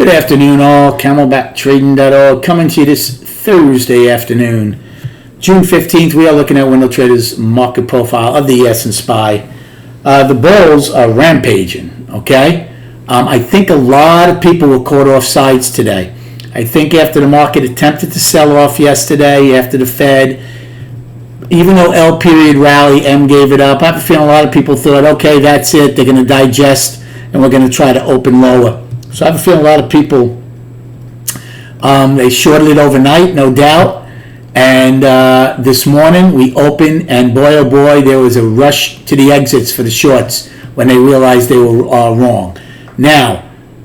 Good afternoon, all. CamelbackTrading.org coming to you this Thursday afternoon, June 15th. We are looking at Window Trader's market profile of the ES and SPY. The Bulls are rampaging, okay? I think a lot of people were caught off sides today. I think after the market attempted to sell off yesterday, after the Fed, even though L period rally, M gave it up, I have a feeling a lot of people thought, okay, that's it. They're going to digest, and we're going to try to open lower. So I have a feeling a lot of people, they shorted it overnight, no doubt. And this morning we opened, and boy, oh boy, there was a rush to the exits for the shorts when they realized they were wrong. Now,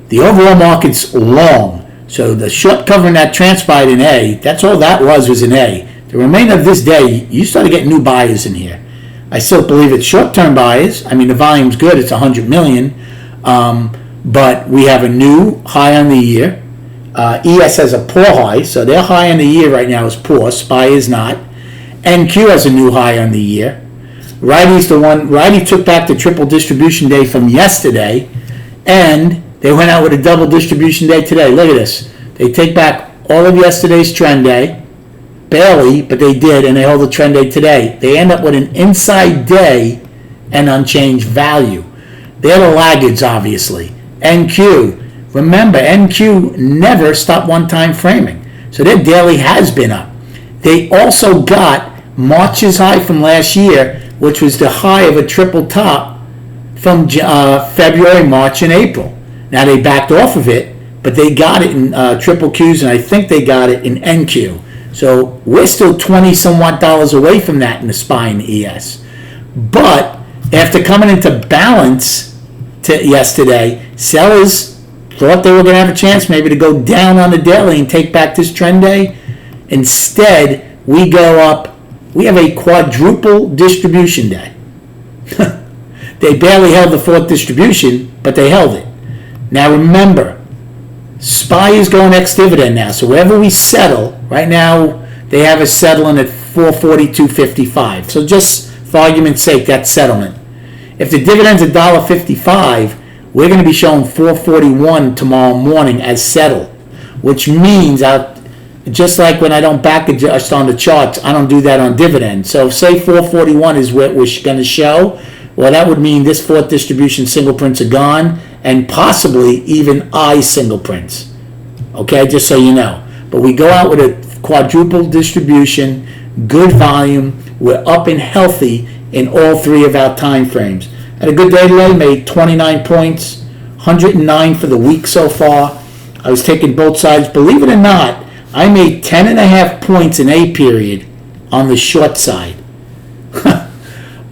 the overall market's long. So the short covering that transpired in A, that's all that was an A. The remainder of this day, you started getting new buyers in here. I still believe it's short-term buyers. I mean, the volume's good. It's 100 million. But we have a new high on the year. ES has a poor high, so their high on the year right now is poor. SPY is not. NQ has a new high on the year. Righty's the one. Righty took back the triple distribution day from yesterday, and they went out with a double distribution day today. Look at this. They take back all of yesterday's trend day. Barely, but they did, and they hold the trend day today. They end up with an inside day and unchanged value. They're the laggards, obviously. NQ, remember, NQ never stopped one-time framing, so their daily has been up. They also got March's high from last year, which was the high of a triple top from February, March, and April. Now they backed off of it, but they got it in triple Qs, and I think they got it in NQ. So we're still 20 somewhat dollars away from that in the SPY and the ES. But after coming into balance yesterday, sellers thought they were going to have a chance maybe to go down on the daily and take back this trend day. Instead, we go up. We have a quadruple distribution day. They barely held the fourth distribution, but they held it. Now remember, SPY is going ex-dividend now, so wherever we settle, right now they have us settling at 442.55. So just for argument's sake, that's settlement. If the dividend's $1.55, we're going to be showing 441 tomorrow morning as settled, which means just like when I don't back adjust on the charts, I don't do that on dividend. So if say 441 is what we're going to show, well, that would mean this fourth distribution single prints are gone, and possibly even I single prints. Okay, just so you know. But we go out with a quadruple distribution, good volume. We're up and healthy in all three of our time frames. Had a good day today, made 29 points, 109 for the week so far. I was taking both sides. Believe it or not, I made 10.5 points in A period on the short side.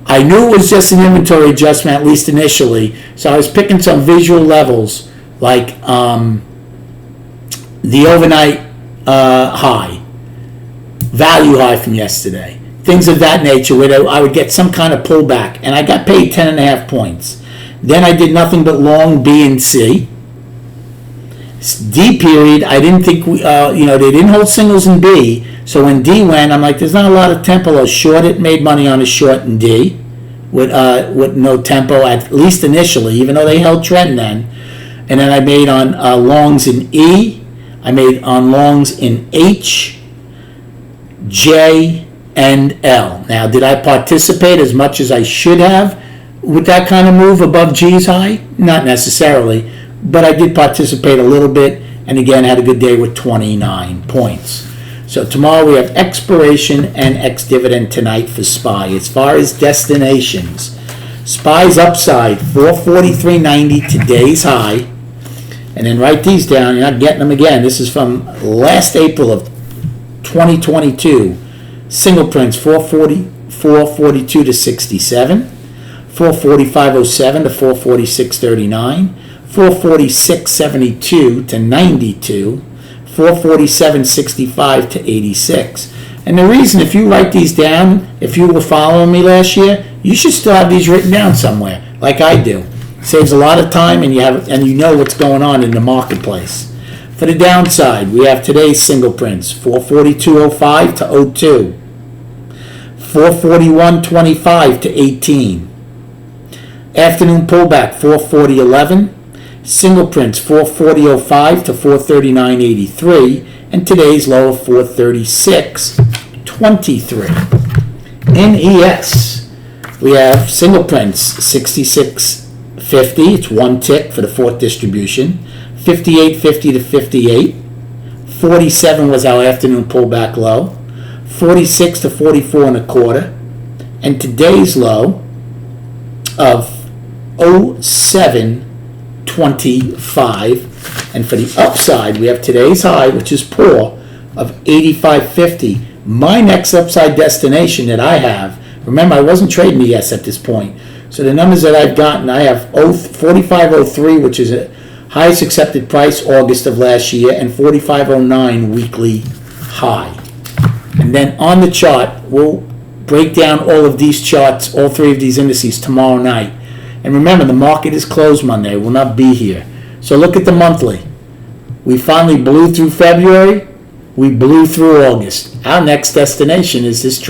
I knew it was just an inventory adjustment, at least initially, so I was picking some visual levels, like the overnight high, value high from yesterday, things of that nature, where I would get some kind of pullback, and I got paid 10.5 points. Then I did nothing but long B and C. D period, I didn't think, they didn't hold singles in B, so when D went, I'm like, there's not a lot of tempo. I short it, made money on a short in D with no tempo, at least initially, even though they held trend then. And then I made on longs in E. I made on longs in H, J, and L. Now, did I participate as much as I should have with that kind of move above G's high? Not necessarily, but I did participate a little bit, and again had a good day with 29 points. So tomorrow we have expiration and ex-dividend tonight for SPY. As far as destinations, SPY's upside 443.90, today's high. And then write these down. You're not getting them again. This is from last April of 2022. Single prints 442 to 67, 445.07 to 446.39, 446.72 to 92, 447.65 to 86. And the reason, if you write these down, if you were following me last year, you should still have these written down somewhere, like I do. Saves a lot of time, and you know what's going on in the marketplace. For the downside, we have today's single prints 442.05 to 02, 441.25 to 18. Afternoon pullback 440.11, Single prints 440.05 to 439.83, and today's low of 436.23. In ES, we have single prints 66.50. It's one tick for the fourth distribution. 58.50 to 58. 47 was our afternoon pullback low. 46 to 44.25. And today's low of 07.25. And for the upside, we have today's high, which is poor, of 85.50. My next upside destination that I have, remember I wasn't trading ES at this point, so the numbers that I've gotten, I have 45.03, which is a highest accepted price August of last year, and 45.09 weekly high. And then on the chart, we'll break down all of these charts, all three of these indices tomorrow night. And remember, the market is closed Monday. We'll not be here. So look at the monthly. We finally blew through February. We blew through August. Our next destination is this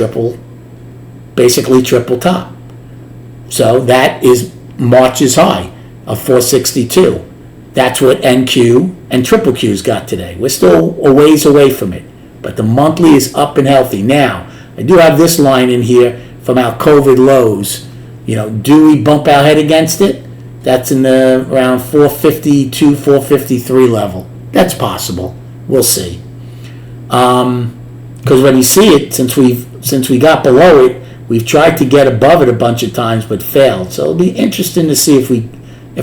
basically triple top. So that is March's high of 462. That's what NQ and triple Q's got today. We're still a ways away from it, but the monthly is up and healthy. Now, I do have this line in here from our COVID lows. Do we bump our head against it? That's in the around 452, 453 level. That's possible. We'll see. Because when you see it, since we got below it, we've tried to get above it a bunch of times but failed. So it'll be interesting to see if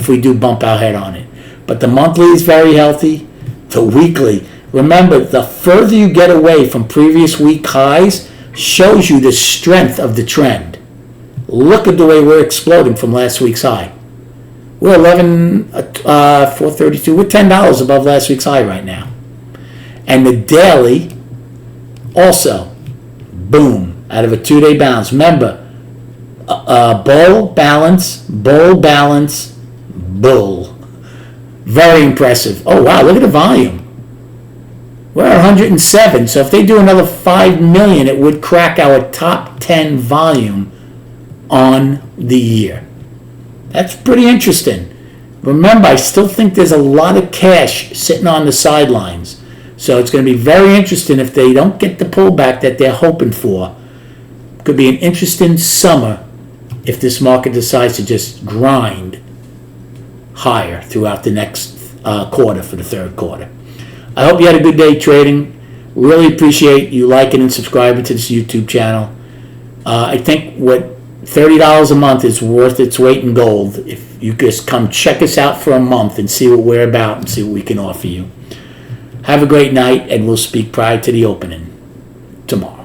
we do bump our head on it. But the monthly is very healthy. The weekly, remember, the further you get away from previous week highs shows you the strength of the trend. Look at the way we're exploding from last week's high. We're 432. We're $10 above last week's high right now. And the daily also, boom, out of a 2-day bounce. Remember, bull, balance, bull, balance, bull. Very impressive. Oh, wow, look at the volume. We're at 107, so if they do another 5 million, it would crack our top 10 volume on the year. That's pretty interesting. Remember, I still think there's a lot of cash sitting on the sidelines. So it's going to be very interesting if they don't get the pullback that they're hoping for. Could be an interesting summer if this market decides to just grind higher throughout the next quarter for the third quarter. I hope you had a good day trading. Really appreciate you liking and subscribing to this YouTube channel. I think what $30 a month is worth its weight in gold if you just come check us out for a month and see what we're about and see what we can offer you. Have a great night, and we'll speak prior to the opening tomorrow.